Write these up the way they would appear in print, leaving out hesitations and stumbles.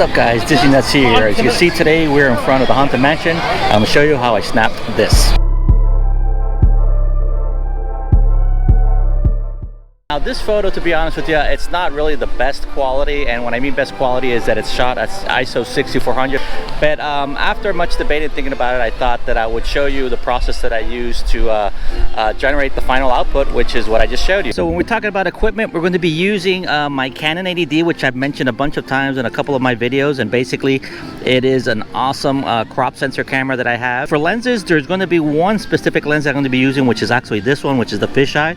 What's up guys, Disney Nuts here. As you can see today we're in front of the Haunted Mansion. I'm going to show you how I snapped this. Now this photo, to be honest with you, it's not really the best quality, and when I mean best quality is that it's shot at ISO 6400. But after much debate and thinking about it, I thought that I would show you the process that I use to generate the final output, which is what I just showed you. So when we're talking about equipment, we're going to be using my Canon 80D, which I've mentioned a bunch of times in a couple of my videos, and basically it is an awesome crop sensor camera that I have. For lenses, there's going to be one specific lens I'm going to be using, which is actually this one, which is the fisheye.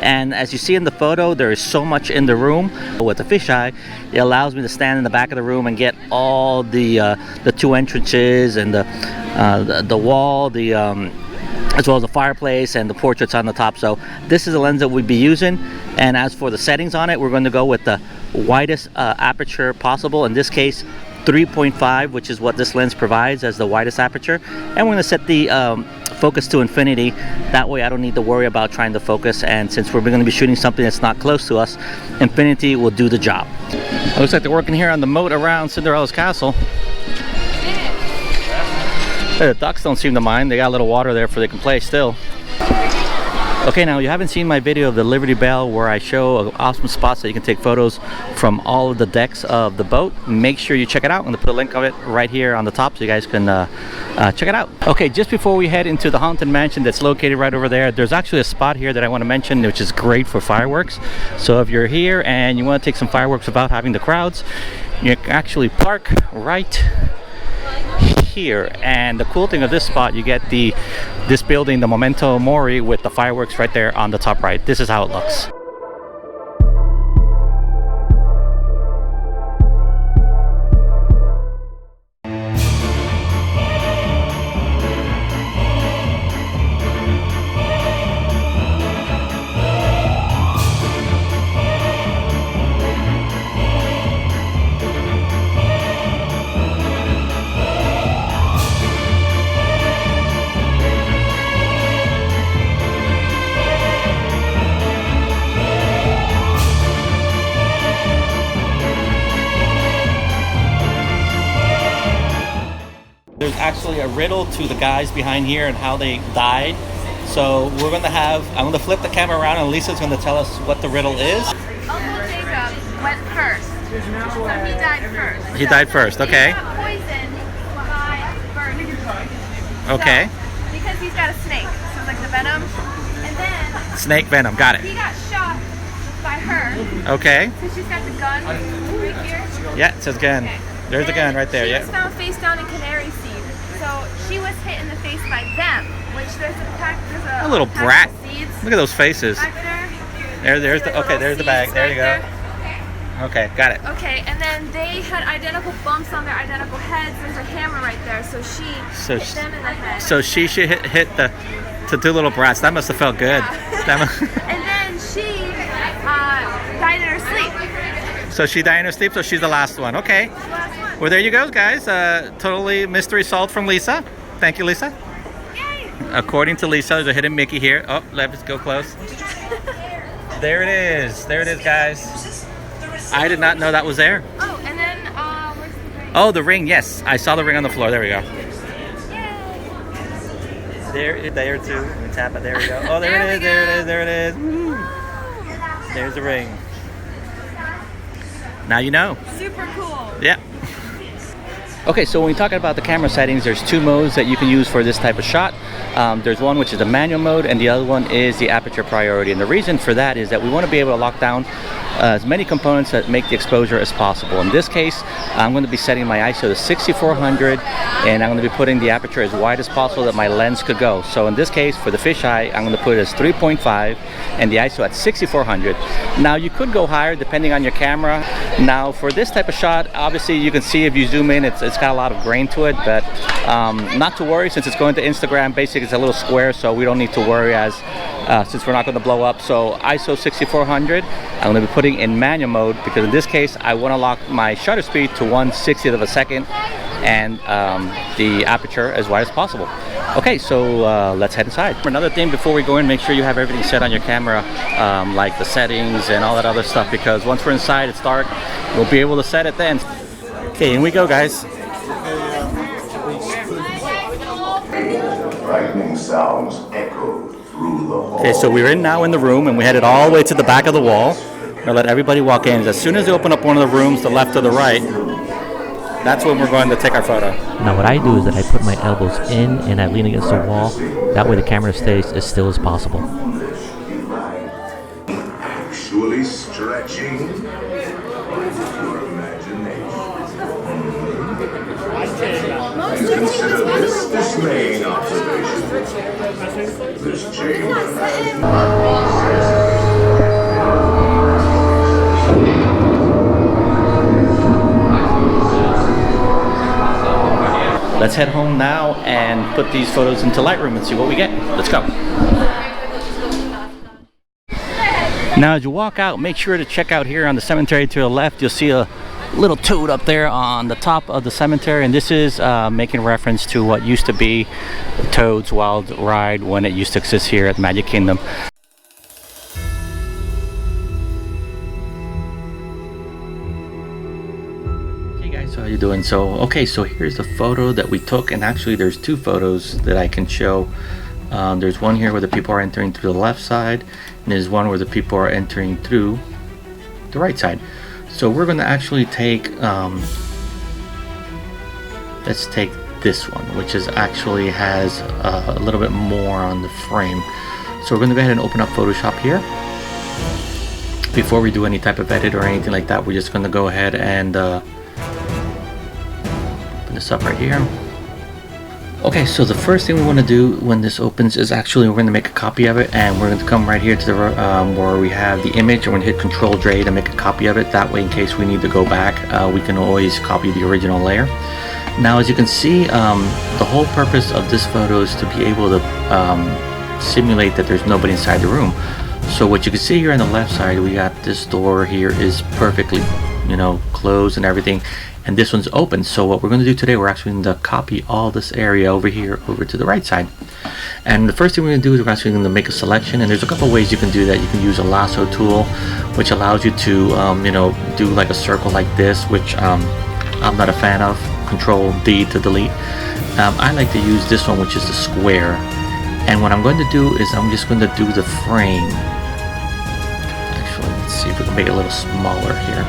And as you see in the photo, there is so much in the room. With the fisheye, it allows me to stand in the back of the room and get all the two entrances and the wall, as well as the fireplace and the portraits on the top. So this is the lens that we'd be using. And as for the settings on it, we're going to go with the widest aperture possible. In this case, 3.5, which is what this lens provides as the widest aperture. And we're going to set the focus to infinity. That way I don't need to worry about trying to focus, and since we're going to be shooting something that's not close to us, infinity will do the job. It looks like they're working here on the moat around Cinderellas Castle. The ducks don't seem to mind. They got a little water there for they can play still. Okay, now you haven't seen my video of the Liberty Bell where I show awesome spots that you can take photos from all of the decks of the boat. Make sure you check it out. I'm going to put a link of it right here on the top so you guys can check it out. Okay, just before we head into the Haunted Mansion that's located right over there, there's actually a spot here that I want to mention which is great for fireworks. So if you're here and you want to take some fireworks without having the crowds, you can actually park right here. And the cool thing of this spot, you get this building, the Memento Mori, with the fireworks right there on the top right. This is how it looks. There's actually a riddle to the guys behind here and how they died. So we're going to I'm going to flip the camera around and Lisa's going to tell us what the riddle is. Uncle Jacob went first. So he died first. He died first, okay. He got poisoned by birds. Okay. So, because he's got a snake. So like the venom. And then... Snake venom, got it. He got shot by her. Okay. So she's got the gun right here. Yeah, it says gun. Okay. There's the gun right there, she yeah. She was found face down in Canary Seed. So she was hit in the face by them, which there's a little brat. Seeds look at those faces. Back there. There's the, okay, there's the bag. There you go. Okay, got it. Okay, and then they had identical bumps on their identical heads. There's a hammer right there, so she hit them in the head. So she should hit the two little brats. That must have felt good. Yeah. And then she died in her sleep. So she died in her sleep, so she's the last one. Okay. She's the last one. Well, there you go, guys. Totally mystery solved from Lisa. Thank you, Lisa. Yay. According to Lisa, there's a hidden Mickey here. Oh, let's go close. There it is. There it is, guys. I did not know that was there. Oh, and then where's the ring? Oh, the ring. Yes, I saw the ring on the floor. There we go. Yay. There too. Let me tap it. There we go. Oh, there it is. There it is. There it is. Oh. There's the ring. Now you know. Super cool. Yeah. Okay, so when we're talking about the camera settings, there's two modes that you can use for this type of shot. There's one which is the manual mode, and the other one is the aperture priority. And the reason for that is that we want to be able to lock down as many components that make the exposure as possible. In this case, I'm going to be setting my ISO to 6400, and I'm going to be putting the aperture as wide as possible that my lens could go. So in this case, for the fisheye, I'm going to put it as 3.5 and the ISO at 6400. Now you could go higher depending on your camera. Now for this type of shot, obviously you can see if you zoom in, it's got a lot of grain to it, but not to worry since it's going to Instagram. Basically it's a little square, so we don't need to worry since we're not going to blow up. So ISO 6400, I'm going to be putting in manual mode because in this case I want to lock my shutter speed to 1/60th of a second and the aperture as wide as possible. Okay, so let's head inside. Another thing before we go in, make sure you have everything set on your camera, like the settings and all that other stuff, because once we're inside, it's dark, we'll be able to set it then. Okay, here we go, guys. Frightening sounds echoed through the hall. Okay, so we're now in the room, and we headed all the way to the back of the wall. We're gonna let everybody walk in. As soon as they open up one of the rooms, the left or the right, that's when we're going to take our photo. Now what I do is that I put my elbows in and I lean against the wall. That way the camera stays as still as possible. Actually stretching your imagination. Consider this dismaying observation. This chamber Let's head home now and put these photos into Lightroom and see what we get. Let's go. Now as you walk out, make sure to check out here on the cemetery to the left. You'll see a little toad up there on the top of the cemetery, and this is making reference to what used to be Toad's Wild Ride when it used to exist here at Magic Kingdom. So how you doing? So okay, so here's the photo that we took, and actually there's two photos that I can show. There's one here where the people are entering through the left side, and there's one where the people are entering through the right side. So we're going to actually take let's take this one, which is actually has a little bit more on the frame. So we're going to go ahead and open up Photoshop here. Before we do any type of edit or anything like that, we're just going to go ahead and this up right here. Okay, so the first thing we want to do when this opens is actually we're going to make a copy of it, and we're going to come right here to the where we have the image, and we're going to hit Control J to make a copy of it. That way, in case we need to go back, we can always copy the original layer. Now, as you can see, the whole purpose of this photo is to be able to simulate that there's nobody inside the room. So what you can see here on the left side, we got this door here is perfectly, you know, closed and everything, and this one's open. So what we're going to do today, we're actually going to copy all this area over here over to the right side. And the first thing we're going to do is we're actually going to make a selection, and there's a couple ways you can do that. You can use a lasso tool, which allows you to you know, do like a circle like this, which I'm not a fan of. Control D to delete. I like to use this one, which is the square, and what I'm going to do is I'm just going to do the frame. Actually, let's see if we can make it a little smaller here.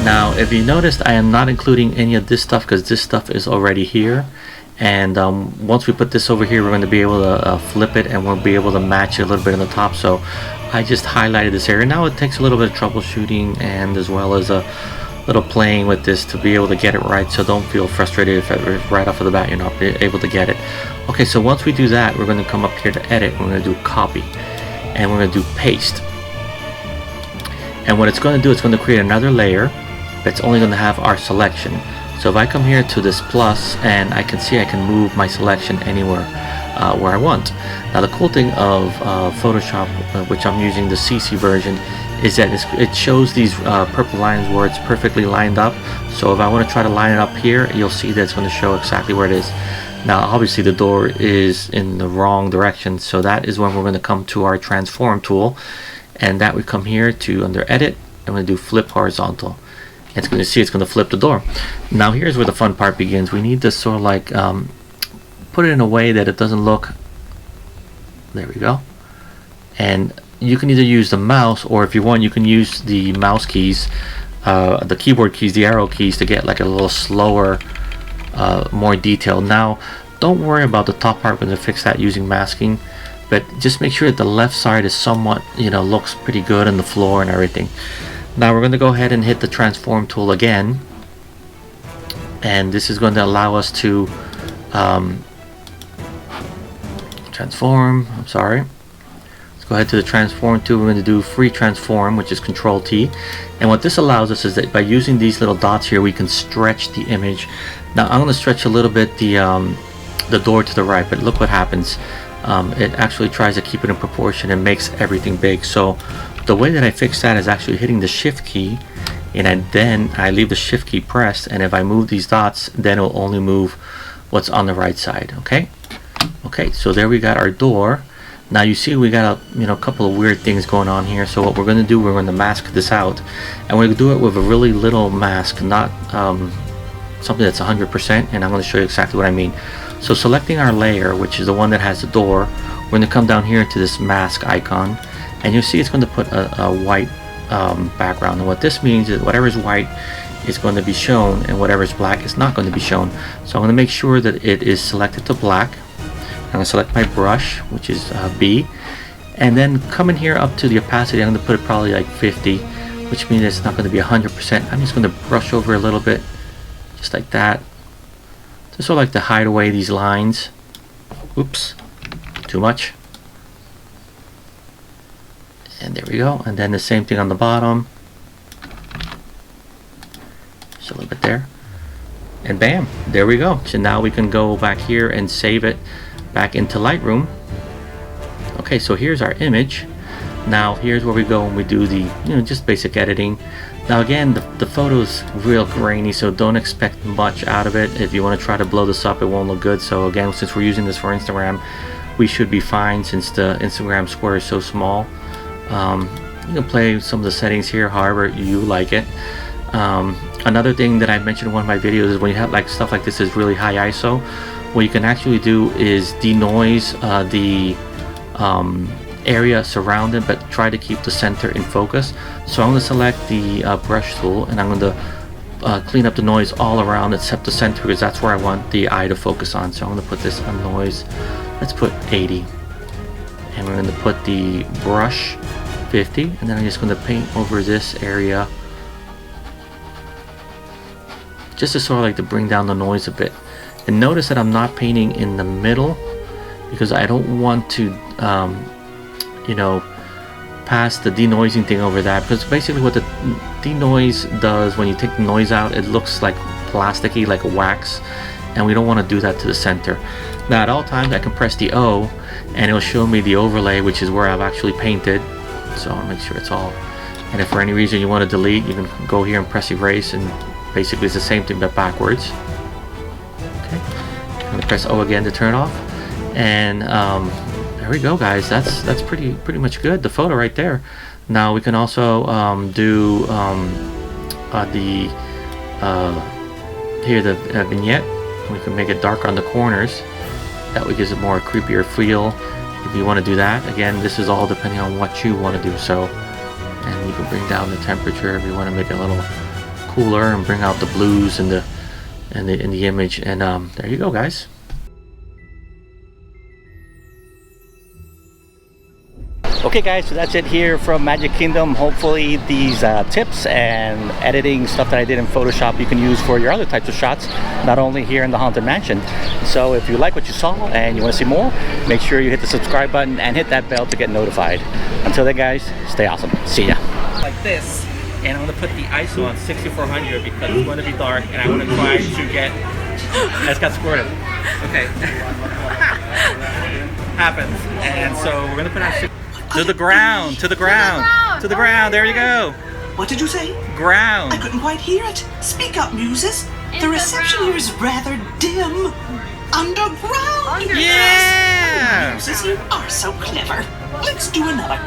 Now, if you noticed, I am not including any of this stuff because this stuff is already here. And once we put this over here, we're going to be able to flip it, and we'll be able to match it a little bit on the top. So I just highlighted this area. Now it takes a little bit of troubleshooting and as well as a little playing with this to be able to get it right. So don't feel frustrated if right off of the bat you're not able to get it. Okay, so once we do that, we're going to come up here to edit. We're going to do copy, and we're going to do paste. And what it's going to do, it's going to create another layer that's only going to have our selection. So if I come here to this plus, and I can see I can move my selection anywhere where I want. Now the cool thing of Photoshop, which I'm using the CC version, is that it shows these purple lines where it's perfectly lined up. So if I want to try to line it up here, you'll see that it's going to show exactly where it is. Now obviously the door is in the wrong direction, so that is when we're going to come to our transform tool, and that we come here to under edit, I'm going to do flip horizontal. It's going to see it's going to flip the door. Now here's where the fun part begins. We need to sort of like put it in a way that it doesn't look, there we go. And you can either use the mouse, or if you want, you can use the mouse keys, the keyboard keys, the arrow keys, to get like a little slower, more detailed. Now don't worry about the top part. We're going to fix that using masking, but just make sure that the left side is somewhat, you know, looks pretty good on the floor and everything. Now we're going to go ahead and hit the transform tool again, and this is going to allow us to transform. I'm sorry. Let's go ahead to the transform tool. We're going to do free transform, which is Control T, and what this allows us is that by using these little dots here, we can stretch the image. Now I'm going to stretch a little bit the door to the right, but look what happens. It actually tries to keep it in proportion and makes everything big. So the way that I fix that is actually hitting the shift key and then I leave the shift key pressed, and if I move these dots, then it'll only move what's on the right side. Okay, so there we got our door. Now you see we got a couple of weird things going on here. So what we're going to do, we're going to mask this out, and we're going to do it with a really little mask, not something that's 100%, and I'm going to show you exactly what I mean. So selecting our layer, which is the one that has the door, we're going to come down here to this mask icon, and you'll see it's going to put a white background. And what this means is whatever is white is going to be shown, and whatever is black is not going to be shown. So I'm going to make sure that it is selected to black. I'm going to select my brush, which is B, and then come in here up to the opacity. I'm going to put it probably like 50, which means it's not going to be 100%. I'm just going to brush over a little bit, just like that, just sort of like to hide away these lines. Oops, too much. And there we go. And then the same thing on the bottom, just a little bit there, and bam, there we go. So now we can go back here and save it back into Lightroom. Okay, so here's our image. Now here's where we go and we do the just basic editing. Now again, the photo's real grainy, so don't expect much out of it. If you want to try to blow this up, it won't look good. So again, since we're using this for Instagram, we should be fine since the Instagram square is so small. You can play some of the settings here however you like it. Another thing that I mentioned in one of my videos is when you have like stuff like this is really high ISO, what you can actually do is denoise the area surrounding, but try to keep the center in focus. So I'm going to select the brush tool, and I'm going to clean up the noise all around except the center, because that's where I want the eye to focus on. So I'm going to put this on noise, let's put 80, and we're going to put the brush 50, and then I'm just going to paint over this area just to sort of like to bring down the noise a bit. And notice that I'm not painting in the middle, because I don't want to pass the denoising thing over that, because basically what the denoise does, when you take the noise out, it looks like plasticky, like wax, and we don't want to do that to the center. Now at all times I can press the O and it'll show me the overlay, which is where I've actually painted. So I'll make sure it's all, and if for any reason you want to delete, you can go here and press erase, and basically it's the same thing but backwards. Okay, I'm going to press O again to turn it off, and there we go, guys. That's pretty much good, the photo right there. Now we can also do the vignette. We can make it darker on the corners. That would give it more creepier feel. If you want to do that, again, this is all depending on what you want to do. So, and you can bring down the temperature if you want to make it a little cooler, and bring out the blues in the image. And there you go, guys. Okay guys, so that's it here from Magic Kingdom. Hopefully these tips and editing stuff that I did in Photoshop you can use for your other types of shots, not only here in the Haunted Mansion. So if you like what you saw and you want to see more, make sure you hit the subscribe button and hit that bell to get notified. Until then guys, stay awesome. See ya. Like this, and I'm going to put the ISO on 6400 because it's going to be dark, and I want to try to get... I just got squirted. Okay. Happens. And so we're going to put on... To the ground, to the ground, to the ground, there you go. What did you say? Ground. I couldn't quite hear it. Speak up, muses. The reception here is rather dim. Underground. Yeah! Muses, you are so clever. Let's do another.